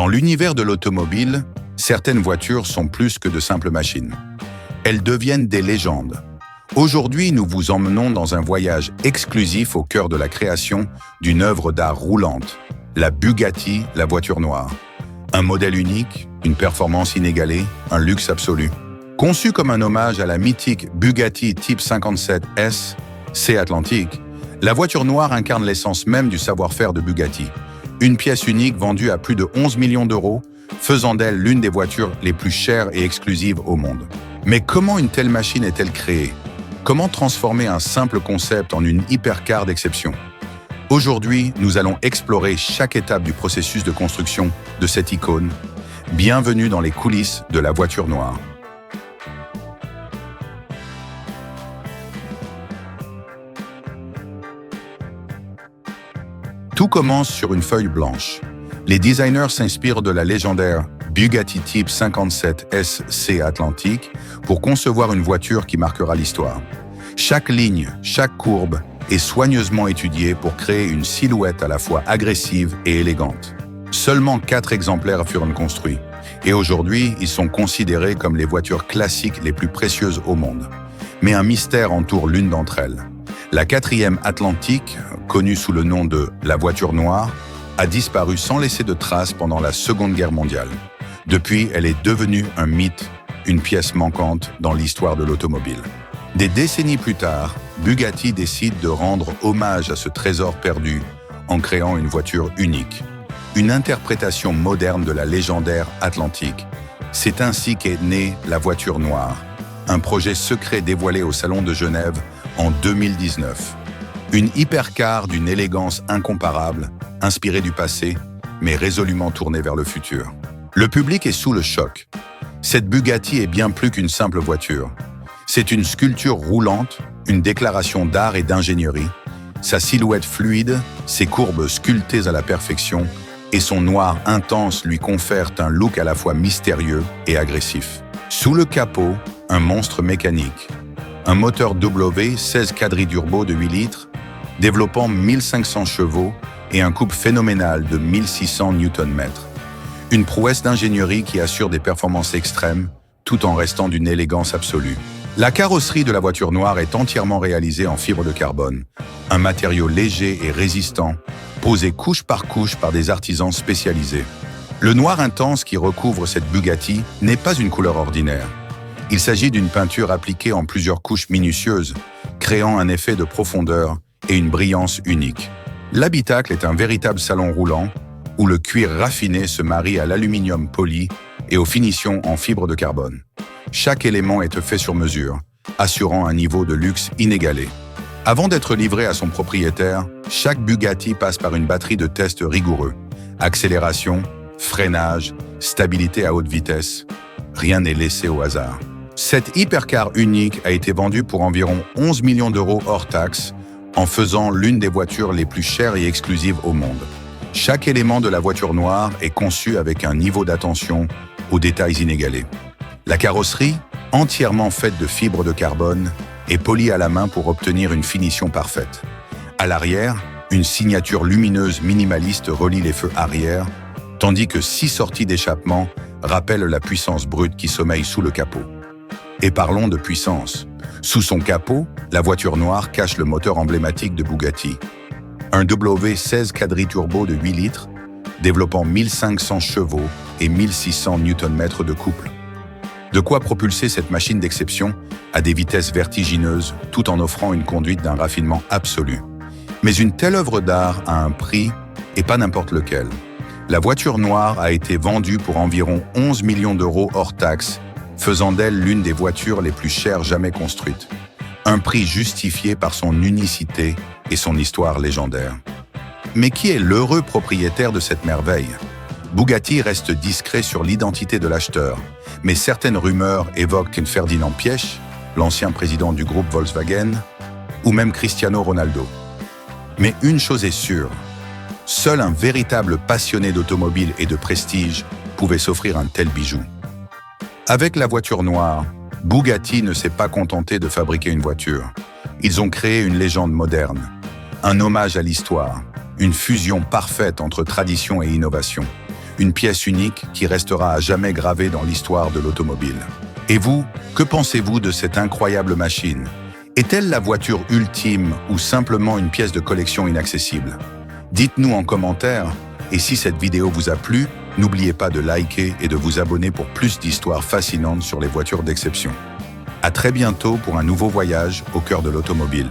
Dans l'univers de l'automobile, certaines voitures sont plus que de simples machines. Elles deviennent des légendes. Aujourd'hui, nous vous emmenons dans un voyage exclusif au cœur de la création d'une œuvre d'art roulante, la Bugatti, la voiture noire. Un modèle unique, une performance inégalée, un luxe absolu. Conçue comme un hommage à la mythique Bugatti Type 57S, C Atlantique, la voiture noire incarne l'essence même du savoir-faire de Bugatti. Une pièce unique vendue à plus de 11 millions d'euros, faisant d'elle l'une des voitures les plus chères et exclusives au monde. Mais comment une telle machine est-elle créée? Comment transformer un simple concept en une hypercar d'exception? Aujourd'hui, nous allons explorer chaque étape du processus de construction de cette icône. Bienvenue dans les coulisses de la voiture noire. Tout commence sur une feuille blanche. Les designers s'inspirent de la légendaire Bugatti Type 57S C Atlantique pour concevoir une voiture qui marquera l'histoire. Chaque ligne, chaque courbe est soigneusement étudiée pour créer une silhouette à la fois agressive et élégante. Seulement 4 exemplaires furent construits, et aujourd'hui, ils sont considérés comme les voitures classiques les plus précieuses au monde. Mais un mystère entoure l'une d'entre elles. La 4e Atlantique, connue sous le nom de la voiture noire, a disparu sans laisser de traces pendant la Seconde Guerre mondiale. Depuis, elle est devenue un mythe, une pièce manquante dans l'histoire de l'automobile. Des décennies plus tard, Bugatti décide de rendre hommage à ce trésor perdu en créant une voiture unique. Une interprétation moderne de la légendaire Atlantique. C'est ainsi qu'est née la voiture noire, un projet secret dévoilé au Salon de Genève en 2019. Une hypercar d'une élégance incomparable, inspirée du passé, mais résolument tournée vers le futur. Le public est sous le choc. Cette Bugatti est bien plus qu'une simple voiture. C'est une sculpture roulante, une déclaration d'art et d'ingénierie. Sa silhouette fluide, ses courbes sculptées à la perfection, et son noir intense lui confèrent un look à la fois mystérieux et agressif. Sous le capot, un monstre mécanique. Un moteur W 16 quadriturbo de 8 litres, développant 1500 chevaux et un couple phénoménal de 1600 Nm. Une prouesse d'ingénierie qui assure des performances extrêmes, tout en restant d'une élégance absolue. La carrosserie de la voiture noire est entièrement réalisée en fibre de carbone, un matériau léger et résistant, posé couche par des artisans spécialisés. Le noir intense qui recouvre cette Bugatti n'est pas une couleur ordinaire. Il s'agit d'une peinture appliquée en plusieurs couches minutieuses, créant un effet de profondeur et une brillance unique. L'habitacle est un véritable salon roulant, où le cuir raffiné se marie à l'aluminium poli et aux finitions en fibre de carbone. Chaque élément est fait sur mesure, assurant un niveau de luxe inégalé. Avant d'être livré à son propriétaire, chaque Bugatti passe par une batterie de tests rigoureux. Accélération, freinage, stabilité à haute vitesse, rien n'est laissé au hasard. Cette hypercar unique a été vendue pour environ 11 millions d'euros hors taxes, en faisant l'une des voitures les plus chères et exclusives au monde. Chaque élément de la voiture noire est conçu avec un niveau d'attention aux détails inégalés. La carrosserie, entièrement faite de fibres de carbone, est polie à la main pour obtenir une finition parfaite. À l'arrière, une signature lumineuse minimaliste relie les feux arrière, tandis que 6 sorties d'échappement rappellent la puissance brute qui sommeille sous le capot. Et parlons de puissance. Sous son capot, la voiture noire cache le moteur emblématique de Bugatti. Un W16 quadriturbo de 8 litres, développant 1500 chevaux et 1600 Nm de couple. De quoi propulser cette machine d'exception à des vitesses vertigineuses tout en offrant une conduite d'un raffinement absolu. Mais une telle œuvre d'art a un prix, et pas n'importe lequel. La voiture noire a été vendue pour environ 11 millions d'euros hors taxes, faisant d'elle l'une des voitures les plus chères jamais construites. Un prix justifié par son unicité et son histoire légendaire. Mais qui est l'heureux propriétaire de cette merveille? Bugatti reste discret sur l'identité de l'acheteur, mais certaines rumeurs évoquent Ferdinand Piëch, l'ancien président du groupe Volkswagen, ou même Cristiano Ronaldo. Mais une chose est sûre, seul un véritable passionné d'automobile et de prestige pouvait s'offrir un tel bijou. Avec la voiture noire, Bugatti ne s'est pas contenté de fabriquer une voiture. Ils ont créé une légende moderne, un hommage à l'histoire, une fusion parfaite entre tradition et innovation. une pièce unique qui restera à jamais gravée dans l'histoire de l'automobile. Et vous, que pensez-vous de cette incroyable machine? Est-elle la voiture ultime ou simplement une pièce de collection inaccessible? Dites-nous en commentaire, et si cette vidéo vous a plu, n'oubliez pas de liker et de vous abonner pour plus d'histoires fascinantes sur les voitures d'exception. À très bientôt pour un nouveau voyage au cœur de l'automobile.